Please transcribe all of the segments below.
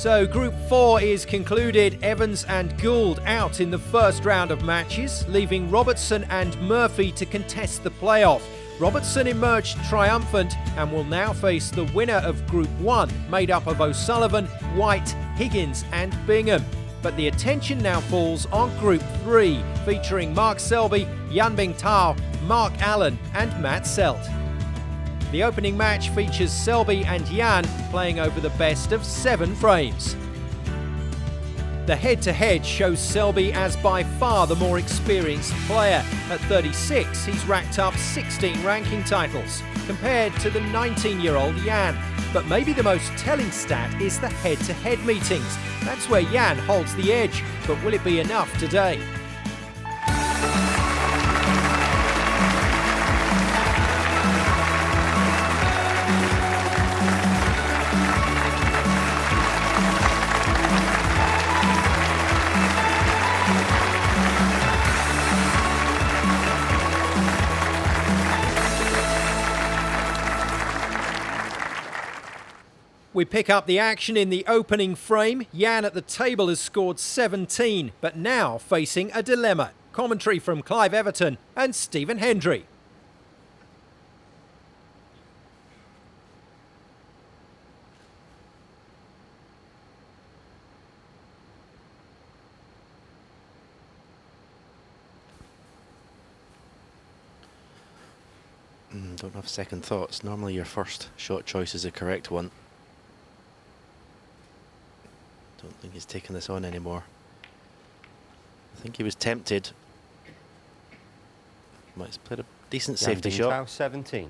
So Group 4 is concluded. Evans and Gould out in the first round of matches, leaving Robertson and Murphy to contest the playoff. Robertson emerged triumphant and will now face the winner of Group 1, made up of O'Sullivan, White, Higgins and Bingham. But the attention now falls on Group 3, featuring Mark Selby, Yan Bingtao, Mark Allen and Matt Selt. The opening match features Selby and Yan playing over the best of 7 frames. The head-to-head shows Selby as by far the more experienced player. At 36, he's racked up 16 ranking titles, compared to the 19-year-old Yan. But maybe the most telling stat is the head-to-head meetings. That's where Yan holds the edge, but will it be enough today? We pick up the action in the opening frame. Yan at the table has scored 17, but now facing a dilemma. Commentary from Clive Everton and Stephen Hendry. Don't have second thoughts. Normally your first shot choice is the correct one. Don't think he's taking this on anymore. I think he was tempted. Well, he's played a decent safety shot. 17.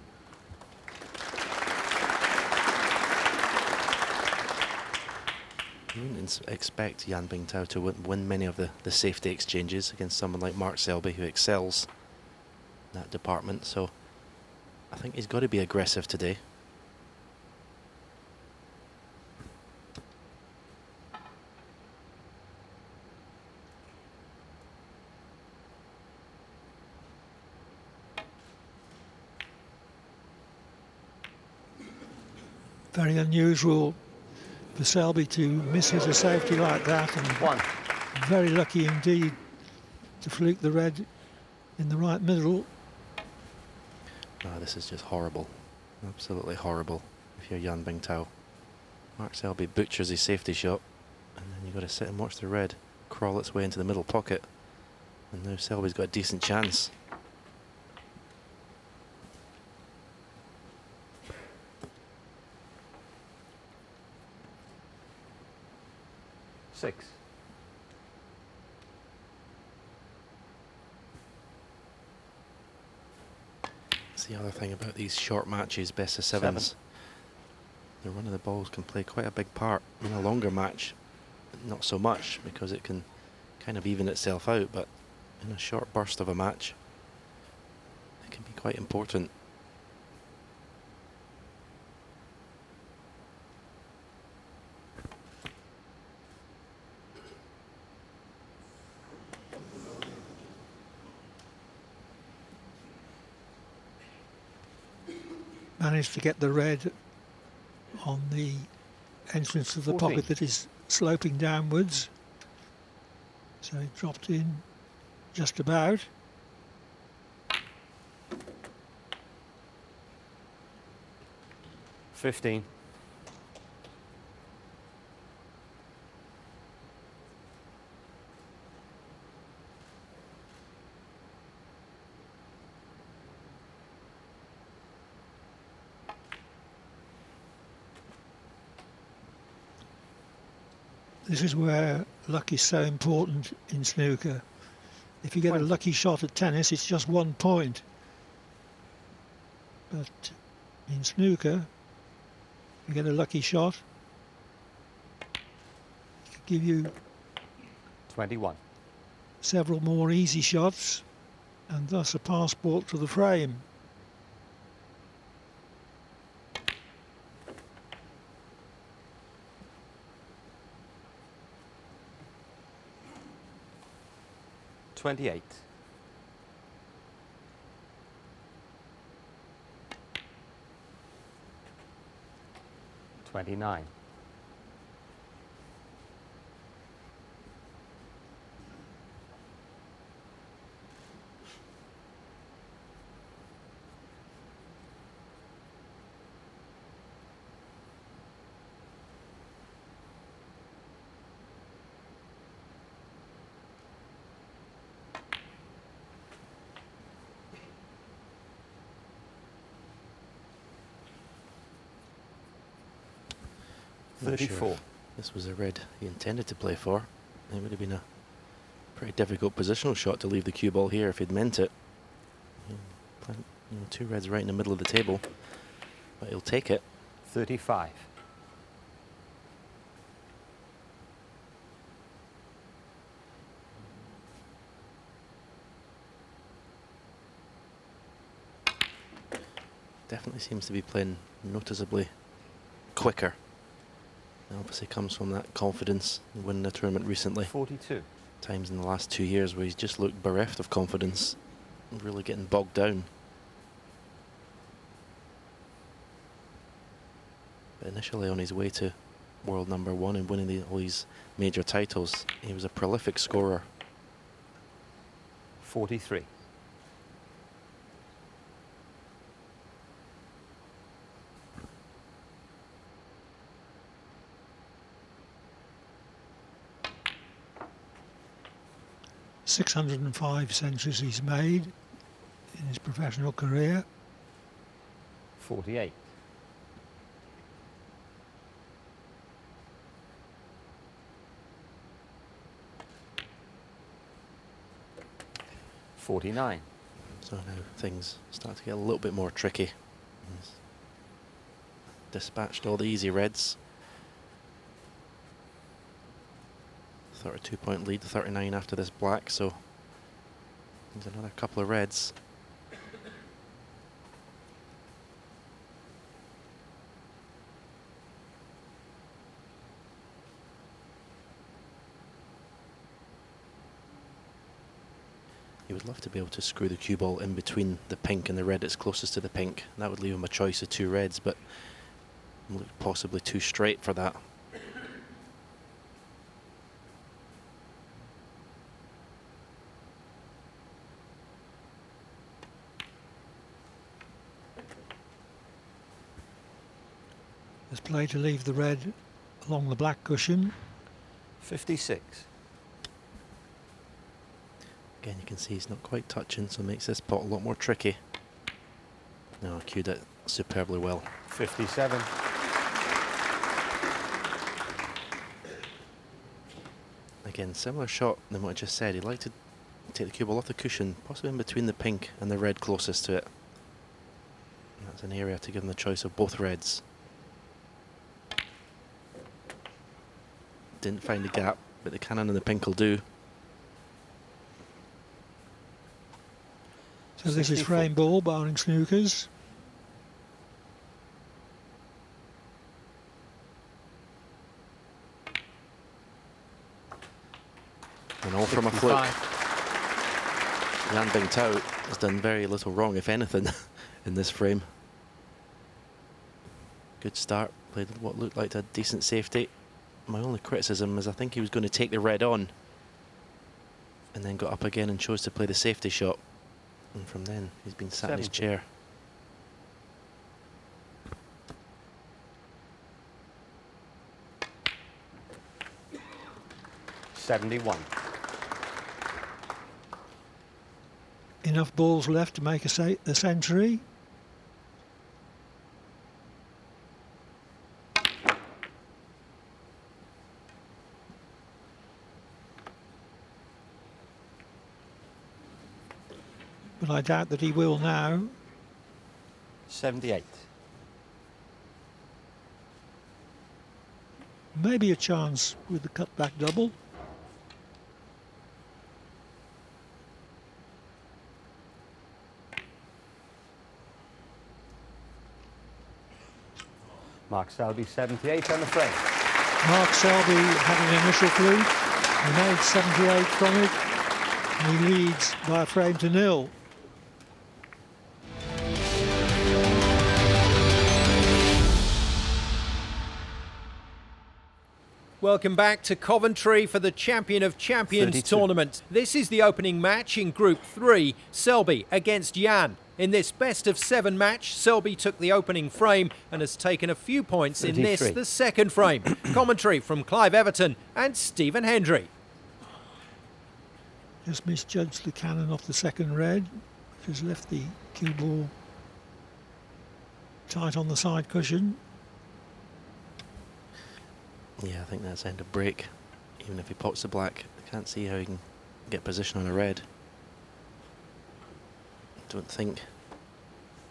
You wouldn't expect Yan Bingtao to win many of the safety exchanges against someone like Mark Selby, who excels in that department. So I think he's got to be aggressive today. Very unusual for Selby to miss hit a safety like that, and very lucky indeed to fluke the red in the right middle. No, this is just horrible. Absolutely horrible if you're Yan Bingtao. Mark Selby butchers his safety shot, and then you've got to sit and watch the red crawl its way into the middle pocket. And now Selby's got a decent chance. Six. That's the other thing about these short matches, best of sevens. The run of the balls can play quite a big part. In a longer match, not so much, because it can kind of even itself out, but in a short burst of a match, it can be quite important. Managed to get the red on the entrance of the 14. pocket that is sloping downwards. So it dropped in just about. $15. This is where luck is so important in snooker. If you get a lucky shot at tennis, it's just 1 point. But in snooker, if you get a lucky shot, it could give you 21. several more easy shots and thus a passport to the frame. $28. $29. Not sure 34. if this was a red he intended to play for. It would have been a pretty difficult positional shot to leave the cue ball here if he'd meant it. You know, 2 reds right in the middle of the table, but he'll take it. 35. Definitely seems to be playing noticeably quicker. It obviously comes from that confidence in winning the tournament recently. 42. Times in the last 2 years where he's just looked bereft of confidence, really getting bogged down. But initially on his way to world #1 and winning all these major titles, he was a prolific scorer. 43. .605 centuries he's made in his professional career. 48. .49. So now things start to get a little bit more tricky. He's dispatched all the easy reds. 32-point lead, 39 after this black, so there's another couple of reds. He would love to be able to screw the cue ball in between the pink and the red that's closest to the pink. That would leave him a choice of 2 reds, but looked possibly too straight for that. There's play to leave the red along the black cushion. 56. Again, you can see he's not quite touching, so it makes this pot a lot more tricky. No, cued it superbly well. 57. Again, similar shot than what I just said. He'd like to take the cue ball off the cushion, possibly in between the pink and the red closest to it. And that's an area to give him the choice of both reds. Didn't find the gap, but the cannon and the pink will do. So this is 64. frame ball, barring snookers. And all from a fluke. Yan Bingtao has done very little wrong, if anything, in this frame. Good start, played what looked like a decent safety. My only criticism is I think he was going to take the red on and then got up again and chose to play the safety shot. And from then, he's been sat in his 70. chair. .71. Enough balls left to make a century. But I doubt that he will now. 78. Maybe a chance with the cutback double. Mark Selby, 78 on the frame. Mark Selby had an initial fluke. He made 78 from it. And he leads by a frame to 0. Welcome back to Coventry for the Champion of Champions 32. tournament. This is the opening match in Group 3, Selby against Yan. In this best-of-7 match, Selby took the opening frame and has taken a few points in this, 33. the second frame. Commentary from Clive Everton and Stephen Hendry. Just misjudged the cannon off the second red, which has left the cue ball tight on the side cushion. Yeah, I think that's end of break. Even if he pots the black, I can't see how he can get position on a red. I don't think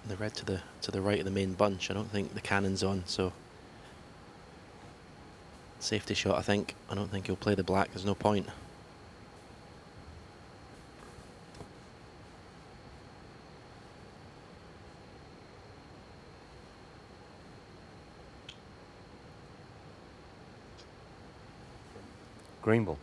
the red to the right of the main bunch. I don't think the cannon's on, so safety shot. I think. I don't think he'll play the black. There's no point. Green ball.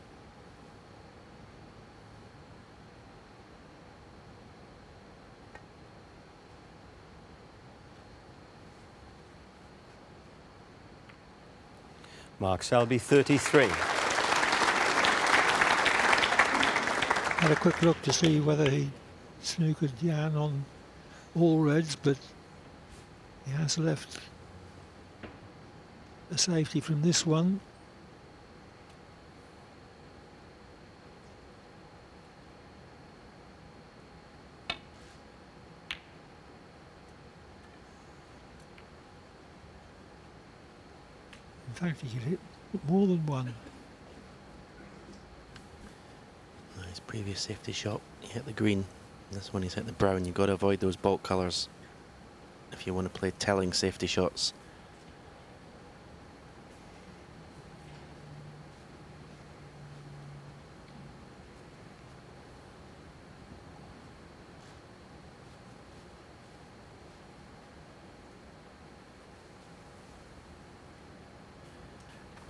Mark Selby, 33. Had a quick look to see whether he snookered Yan on all reds, but he has left a safety from this one. In fact, he could hit more than one. His previous safety shot, he hit the green. This one he's hit the brown. You've got to avoid those bulk colours if you want to play telling safety shots.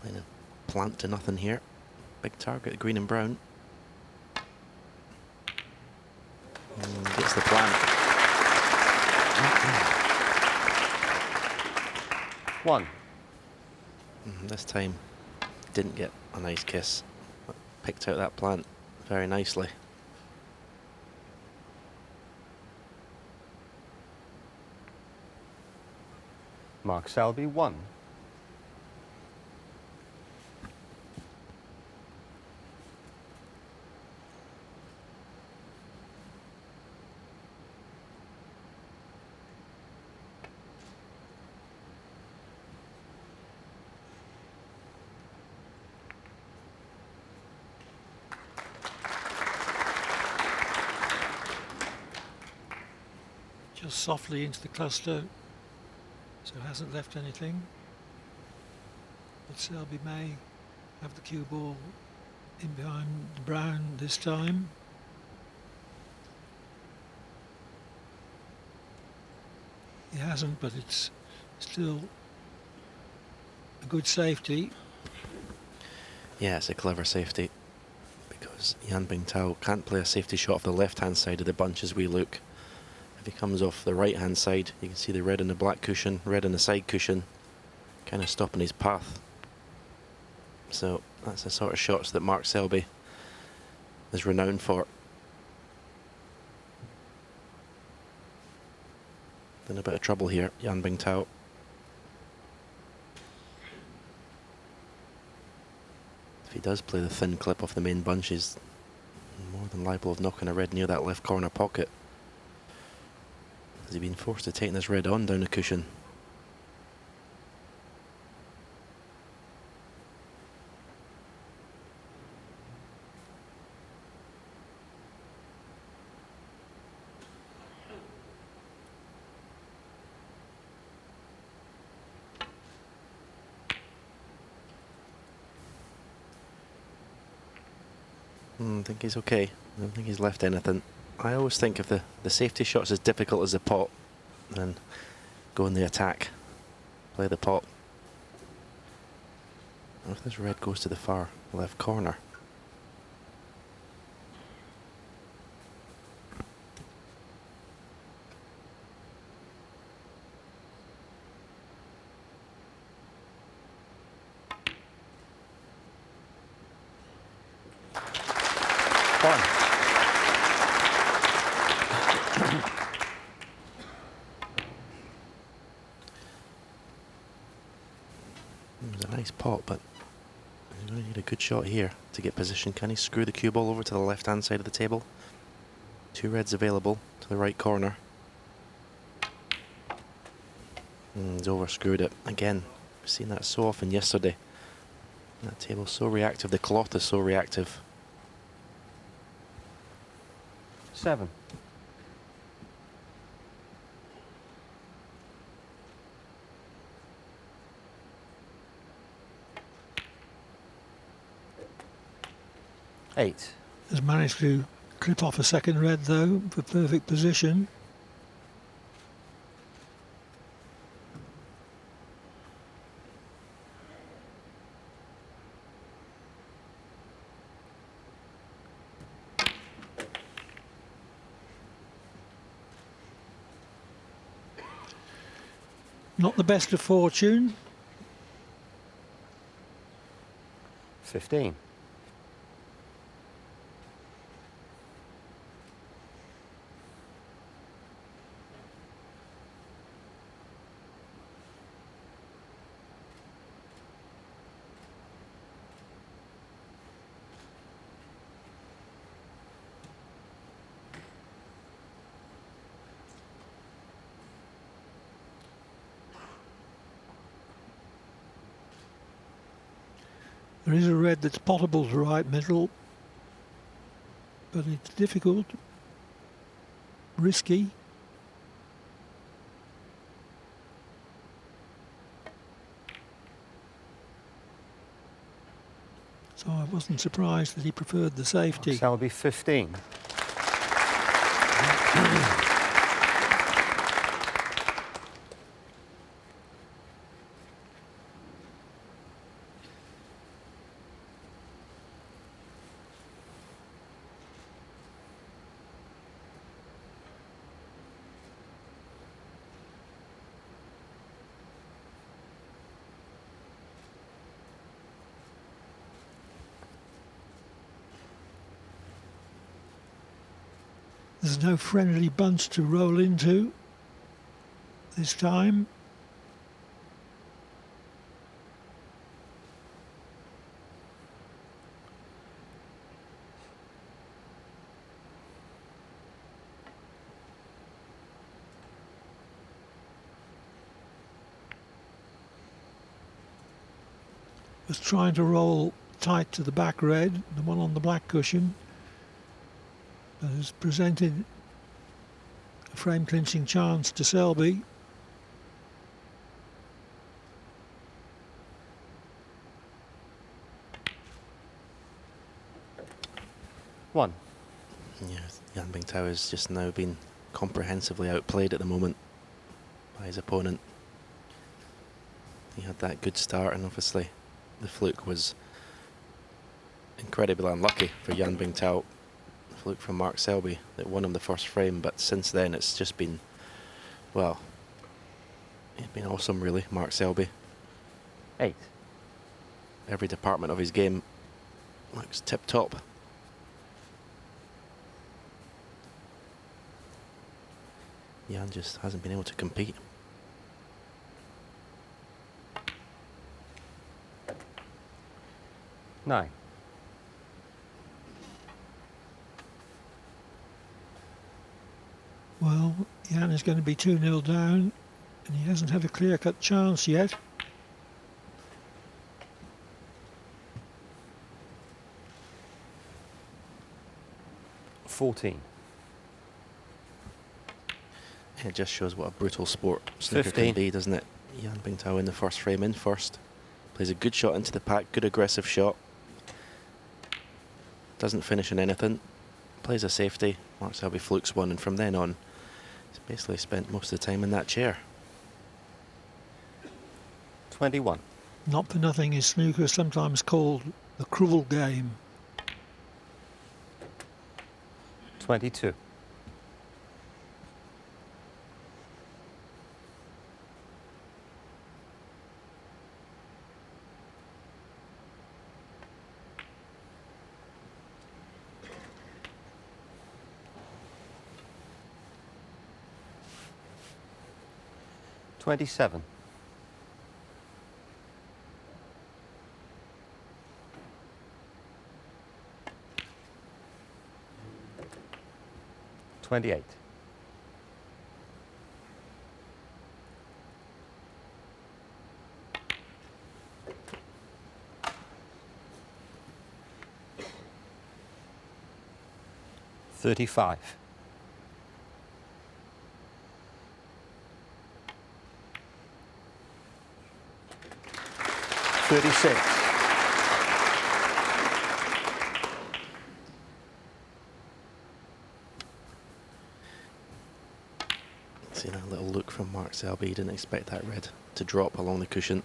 Playing a plant to nothing here. Big target, green and brown. And gets the plant. One. This time didn't get a nice kiss. But picked out that plant very nicely. Mark Selby, 1. Just softly into the cluster, so it hasn't left anything. But Selby may have the cue ball in behind the brown this time. He hasn't, but it's still a good safety. Yeah, it's a clever safety because Yan Bingtao can't play a safety shot off the left-hand side of the bunch as we look. If he comes off the right-hand side, you can see the red on the black cushion, red on the side cushion, kind of stopping his path. So that's the sort of shots that Mark Selby is renowned for. In a bit of trouble here, Yan Bingtao. If he does play the thin clip off the main bunch, he's more than liable of knocking a red near that left corner pocket. Has he been forced to take this red on down the cushion? I think he's okay. I don't think he's left anything. I always think if the safety shot's as difficult as the pot, then go in the attack, play the pot. And if this red goes to the far left corner, it was a nice pot, but he's going to need a good shot here to get position. Can he screw the cue ball over to the left-hand side of the table? Two reds available to the right corner. He's over-screwed it. Again, we've seen that so often yesterday. That table's so reactive, the cloth is so reactive. 7. Eight. Has managed to clip off a second red though for perfect position. Not the best of fortune. 15. There is a red that's potable to right middle, but it's difficult, risky. So I wasn't surprised that he preferred the safety. Selby 15. There's no friendly bunch to roll into this time. Was trying to roll tight to the back red, the one on the black cushion. That has presented a frame clinching chance to Selby. One. Yeah, Yan Bingtao has just now been comprehensively outplayed at the moment by his opponent. He had that good start, and obviously the fluke was incredibly unlucky for Yan Bingtao. Fluke from Mark Selby that won him the first frame, but since then it's just been, well, it's been awesome really, Mark Selby. 8. Every department of his game looks tip-top. Yan just hasn't been able to compete. 9. Well, Yan is going to be 2-0 down, and he hasn't had a clear-cut chance yet. $14. It just shows what a brutal sport snooker can 15. be, doesn't it? Yan Bingtao in the first frame, in first. Plays a good shot into the pack, good aggressive shot. Doesn't finish on anything. Plays a safety. Mark Selby flukes one, and from then on, he's basically spent most of the time in that chair. 21. Not for nothing is snooker sometimes called the cruel game. 22. $27. $28. 35. 36. See that little look from Mark Selby. He didn't expect that red to drop along the cushion.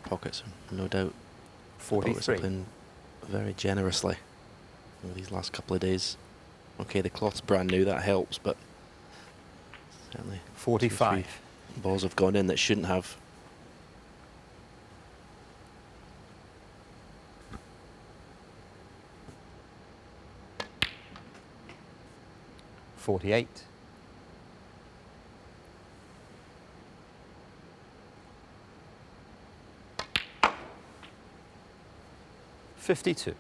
Pockets, no doubt. Pockets have 43. been very generously over these last couple of days. Okay, the cloth's brand new, that helps, but certainly 45. 2-3 balls have gone in that shouldn't have. $48. 52.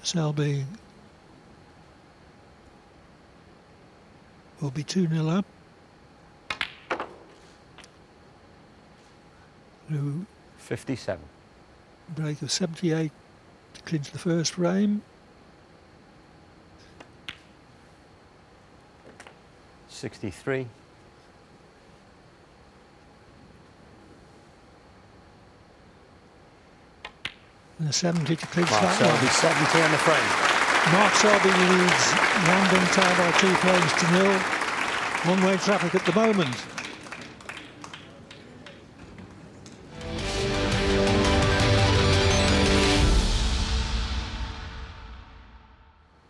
Selby will be 2-0 up. Through 57. break of 78 to clinch the first frame. 63. And a 70 to clinch Mark that Selby, one. 70 on the frame. Mark Selby leads Yan Bingtao by 2 frames to 0. One-way traffic at the moment.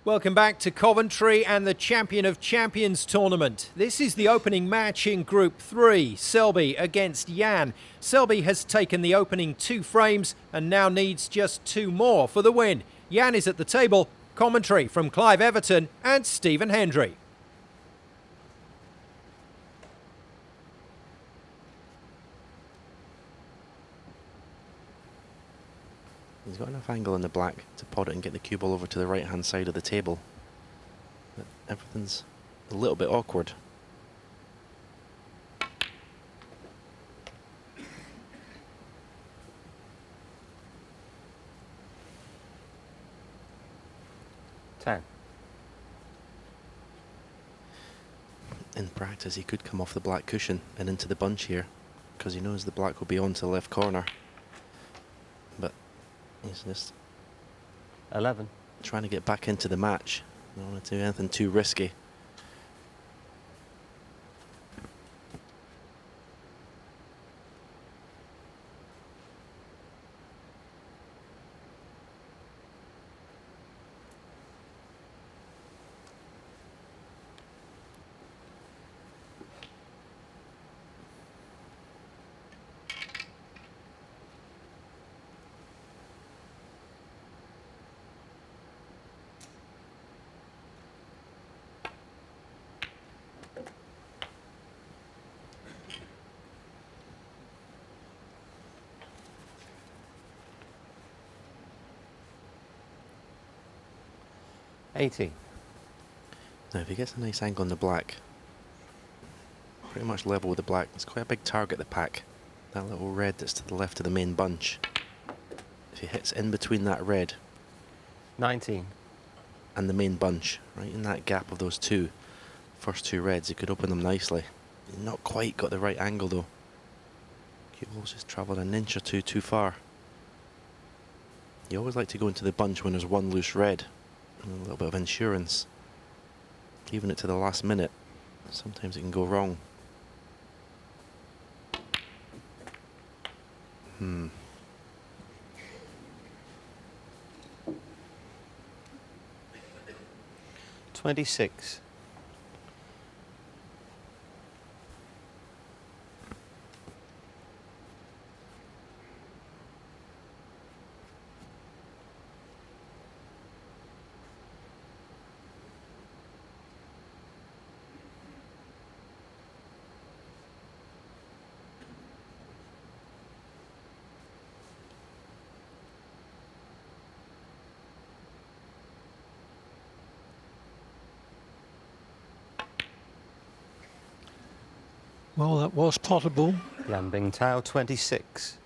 Welcome back to Coventry and the Champion of Champions tournament. This is the opening match in Group 3, Selby against Yan. Selby has taken the opening 2 frames and now needs just 2 more for the win. Yan is at the table. Commentary from Clive Everton and Stephen Hendry. He's got enough angle in the black to pot it and get the cue ball over to the right hand side of the table. But everything's a little bit awkward. In practice, he could come off the black cushion and into the bunch here because he knows the black will be on to the left corner. But he's just 11. trying to get back into the match. Don't want to do anything too risky. $80. Now, if he gets a nice angle on the black, pretty much level with the black, it's quite a big target, the pack. That little red that's to the left of the main bunch. If he hits in between that red 19. and the main bunch, right in that gap of those first two reds, he could open them nicely. He's not quite got the right angle though. Cue ball's just travelled an inch or two too far. You always like to go into the bunch when there's one loose red. And a little bit of insurance. Leaving it to the last minute, sometimes it can go wrong. Hmm. $26. Well, that was potable. Yan Bingtao, 26.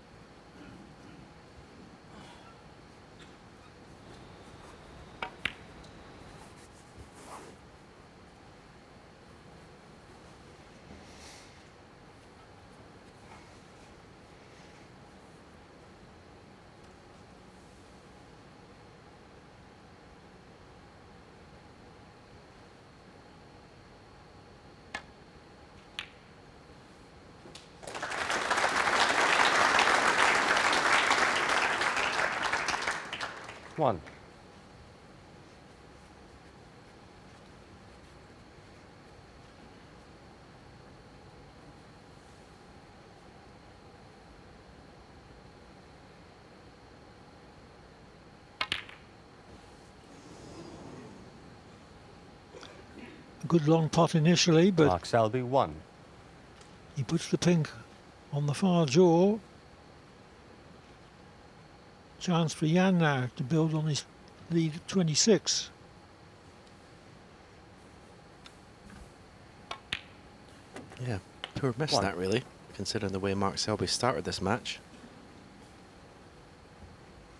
1. A good long pot initially, but Mark Selby 1. he puts the pink on the far jaw. Chance for Yan now to build on his lead at 26. Yeah, poor miss 1. that really, considering the way Mark Selby started this match.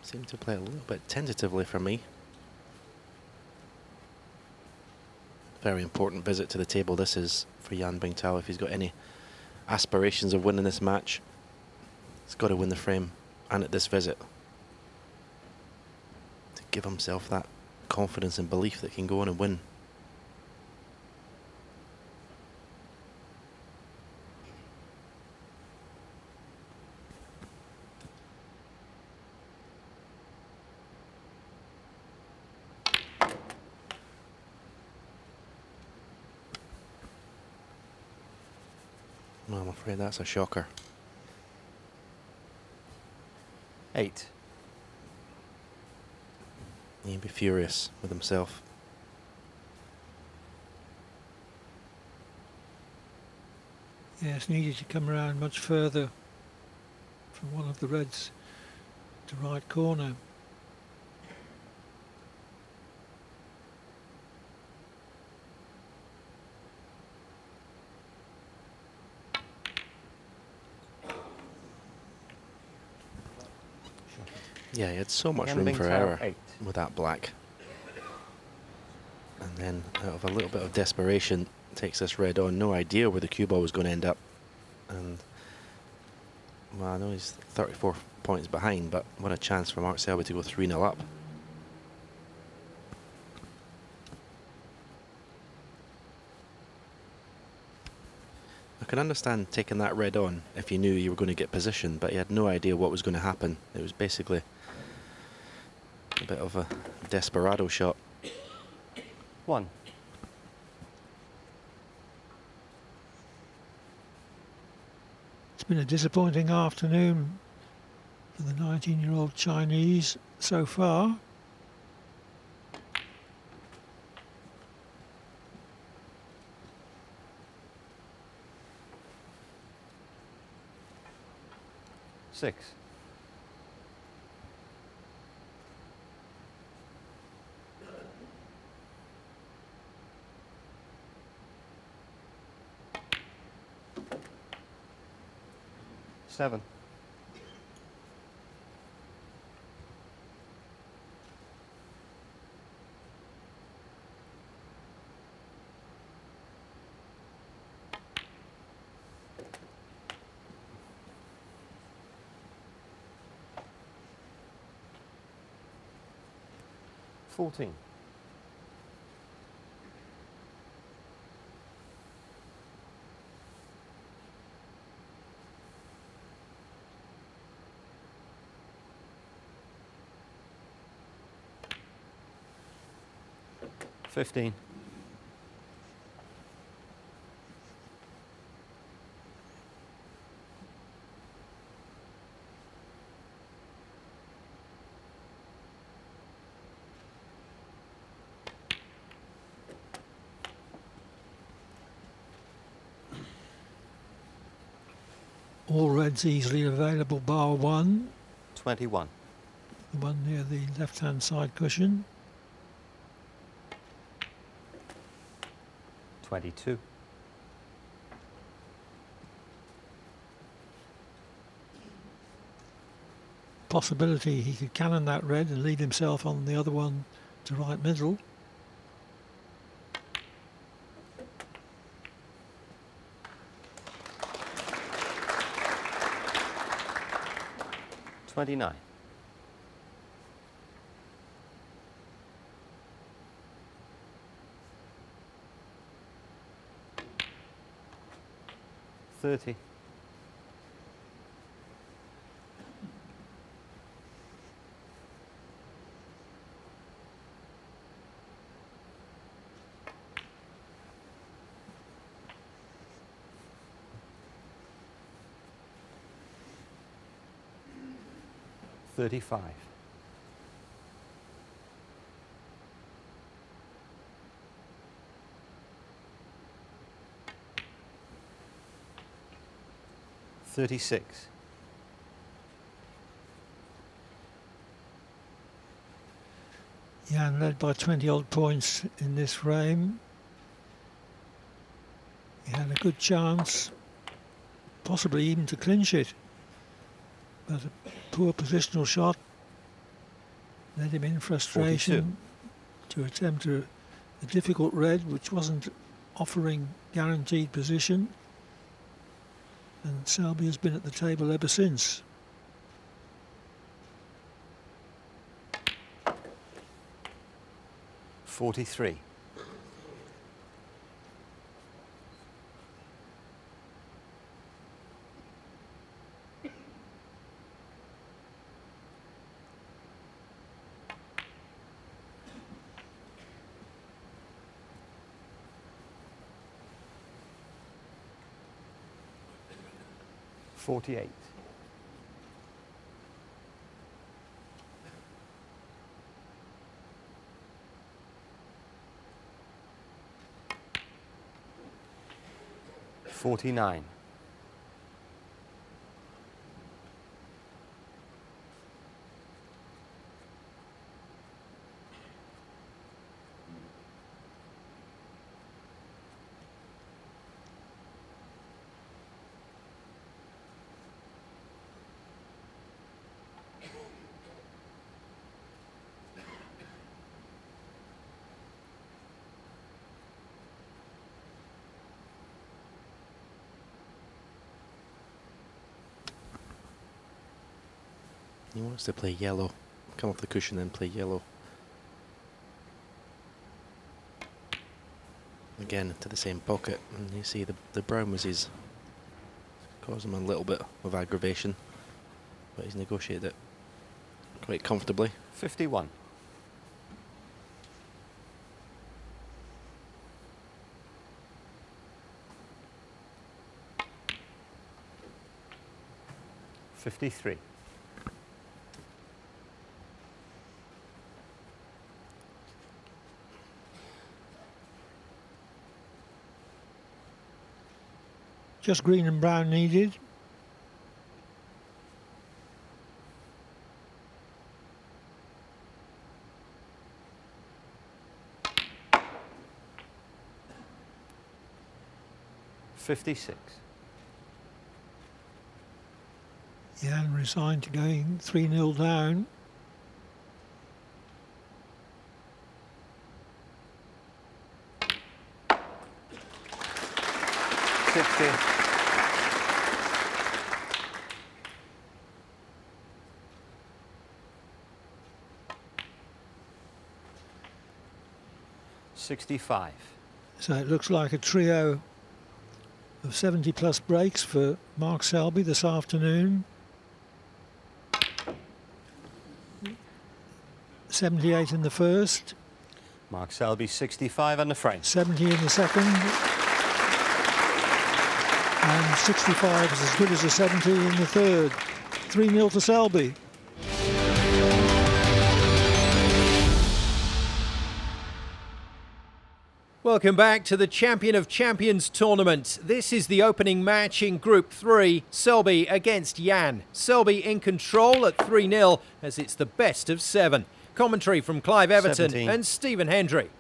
Seemed to play a little bit tentatively for me. Very important visit to the table this is for Yan Bingtao if he's got any aspirations of winning this match. He's got to win the frame and at this visit to give himself that confidence and belief that he can go on and win. Well, I'm afraid that's a shocker. 8. He'd be furious with himself. Yes, needed to come around much further from one of the reds to right corner. Yeah, he had so much Yan room for Bingtao, error 8. with that black. And then out of a little bit of desperation takes this red on. No idea where the cue ball was going to end up. And well, I know he's 34 points behind, but what a chance for Mark Selby to go 3-0 up. I can understand taking that red on if you knew you were going to get positioned, but he had no idea what was going to happen. It was basically a bit of a desperado shot. 1. It's been a disappointing afternoon for the 19-year-old Chinese so far. Six. Seven. 14. $15. All reds easily available bar one, 21. the one near the left-hand side cushion. 22. Possibility he could cannon that red and lead himself on the other one to right middle. 29. $30. 35. $36. Yan led by 20 odd points in this frame. He had a good chance, possibly even to clinch it, but a poor positional shot led him in frustration 42. to attempt a difficult red which wasn't offering guaranteed position, and Selby has been at the table ever since. $43. $48. $49. He wants to play yellow. Come off the cushion and play yellow. Again to the same pocket, and you see the brown was his, caused him a little bit of aggravation, but he's negotiated it quite comfortably. 51. $53. Just green and brown needed. $56. Yan resigned to going 3-0 down. $60. $65. So it looks like a trio of 70 plus breaks for Mark Selby this afternoon. 78 in the first, Mark Selby 65 on the frame. 70 in the second, and 65 is as good as a 70 in the third. 3-0 to Selby. Welcome back to the Champion of Champions tournament. This is the opening match in Group 3, Selby against Yan. Selby in control at 3-0 as it's the best of 7. Commentary from Clive Everton 17. and Stephen Hendry.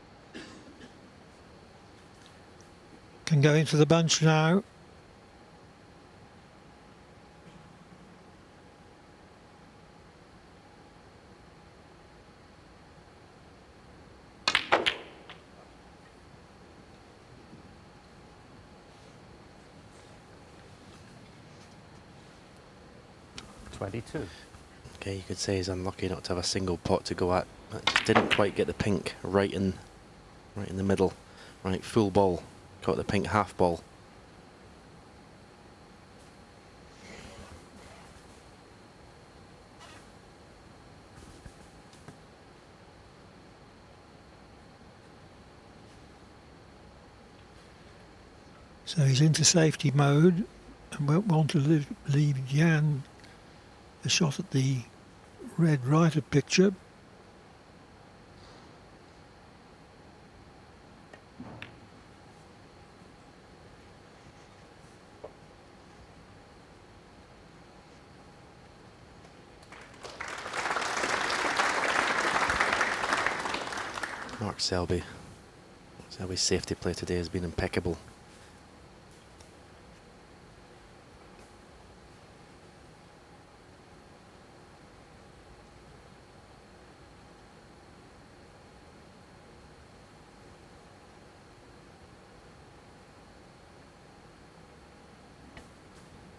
Can go into the bunch now. $22. Okay, you could say he's unlucky not to have a single pot to go at. But just didn't quite get the pink right in the middle. Right, full ball. Caught the pink half ball. So he's into safety mode and won't want to leave Yan a shot at the red right of picture. Mark Selby. Selby's safety play today has been impeccable.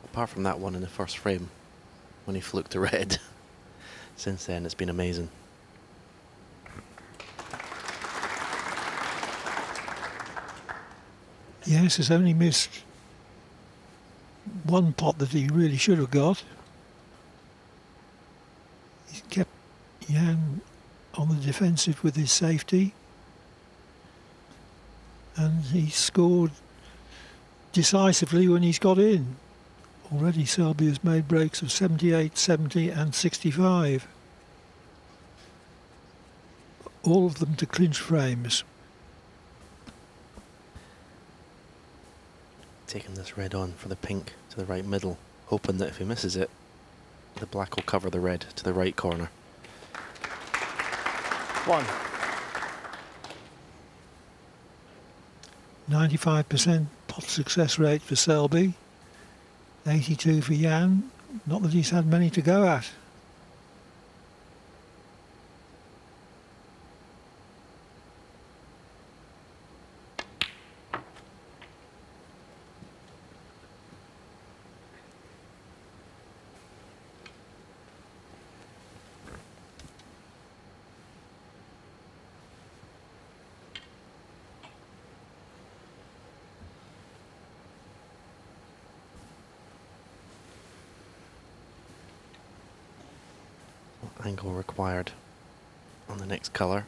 Apart from that one in the first frame, when he fluked the red, since then it's been amazing. Yes, he's only missed one pot that he really should have got. He's kept Yan on the defensive with his safety, and he scored decisively when he's got in. Already Selby has made breaks of 78, 70 and 65. All of them to clinch frames. Taking this red on for the pink to the right middle, hoping that if he misses it, the black will cover the red to the right corner. 1. 95% pot success rate for Selby. 82 for Yan. Not that he's had many to go at. Angle required on the next colour.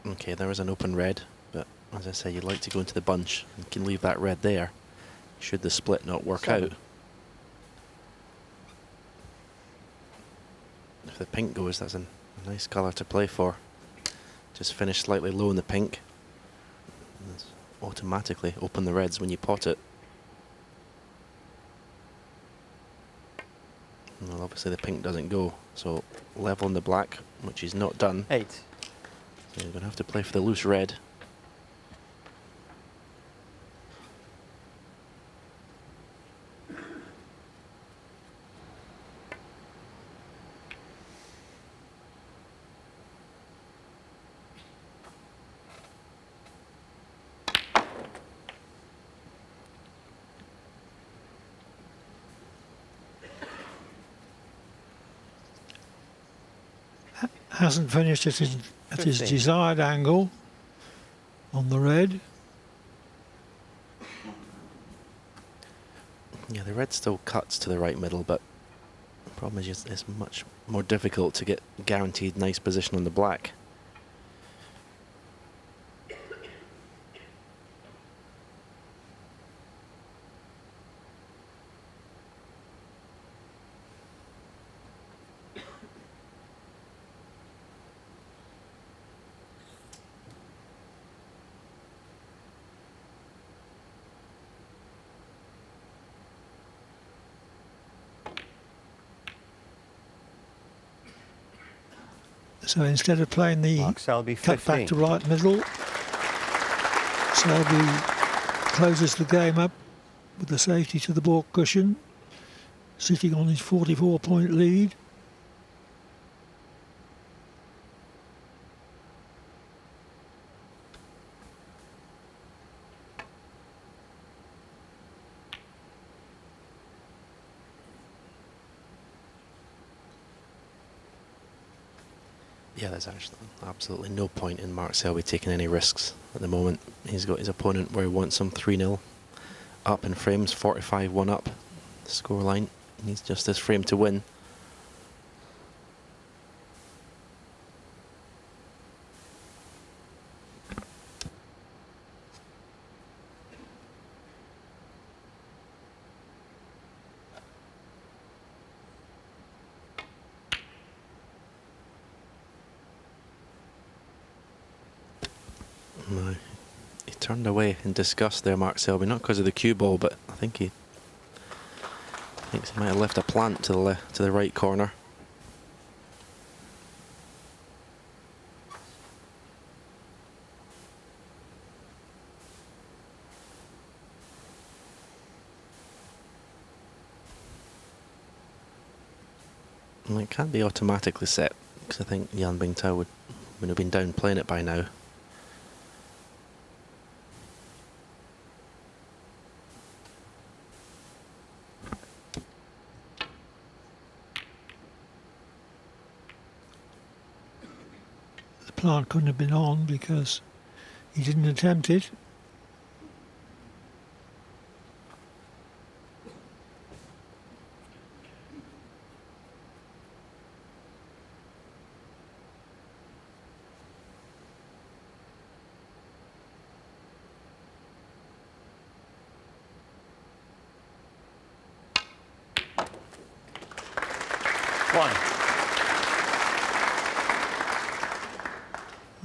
Okay, there is an open red, but as I say, you'd like to go into the bunch and can leave that red there should the split not work 7. out. If the pink goes, that's a nice colour to play for. Just finish slightly low in the pink. And automatically open the reds when you pot it. Well, obviously the pink doesn't go, so level in the black, which he's not done. 8. So you're going to have to play for the loose red. Hasn't finished at his 15. desired angle on the red. Yeah, the red still cuts to the right middle, but the problem is just it's much more difficult to get guaranteed nice position on the black. So instead of playing the Mark Selby, cut 15. back to right middle, Selby closes the game up with the safety to the baulk cushion, sitting on his 44-point lead. Yeah, there's actually absolutely no point in Mark Selby taking any risks at the moment. He's got his opponent where he wants him 3-0 up in frames, 45-1 up the scoreline. He needs just this frame to win. No, he turned away in disgust there, Mark Selby, not because of the cue ball, but I think he thinks he might have left a plant to the right corner. And it can't be automatically set, because I think Yan Bingtao would have been down playing it by now. The plant couldn't have been on because he didn't attempt it.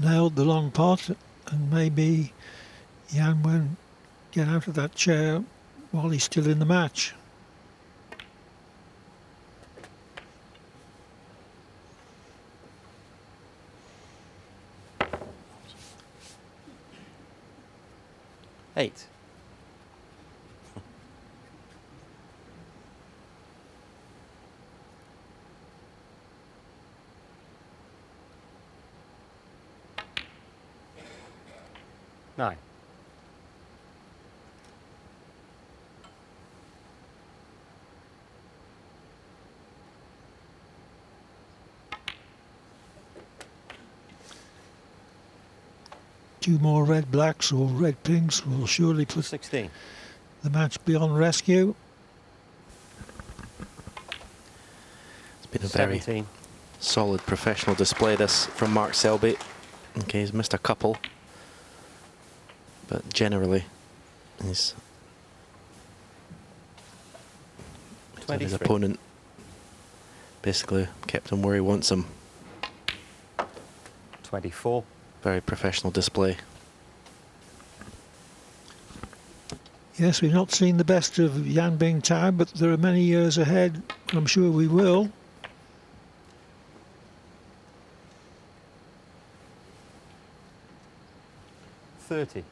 Nailed the long pot, and maybe Yan won't get out of that chair while he's still in the match. Eight. Nine. Two more red blacks or red pinks will surely put 16. the match beyond rescue. It's been a very 17. solid professional display this from Mark Selby. Okay, he's missed a couple, but generally his 23. opponent basically kept him where he wants him. 24. Very professional display. Yes, we've not seen the best of Yan Bingtao, but there are many years ahead. I'm sure we will. $30.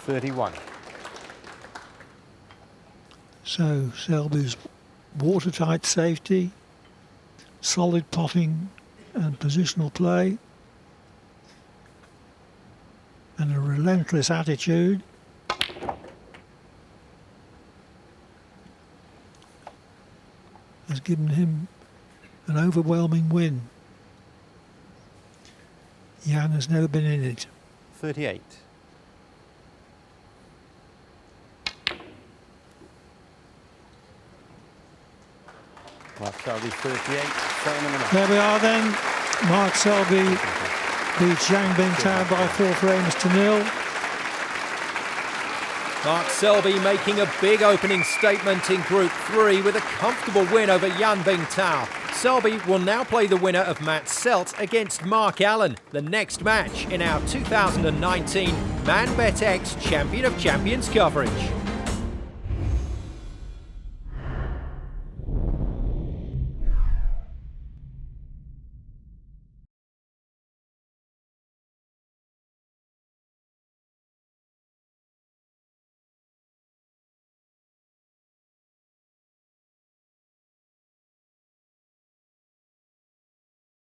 $31. So Selby's watertight safety, solid potting and positional play, and a relentless attitude has given him an overwhelming win. Yan has never been in it. 38. Mark Selby 38. There we are then. Mark Selby beats Yan Bingtao by 4 frames to 0. Mark Selby making a big opening statement in Group 3 with a comfortable win over Yan Bingtao. Selby will now play the winner of Matt Selt against Mark Allen, the next match in our 2019 ManBetX Champion of Champions coverage.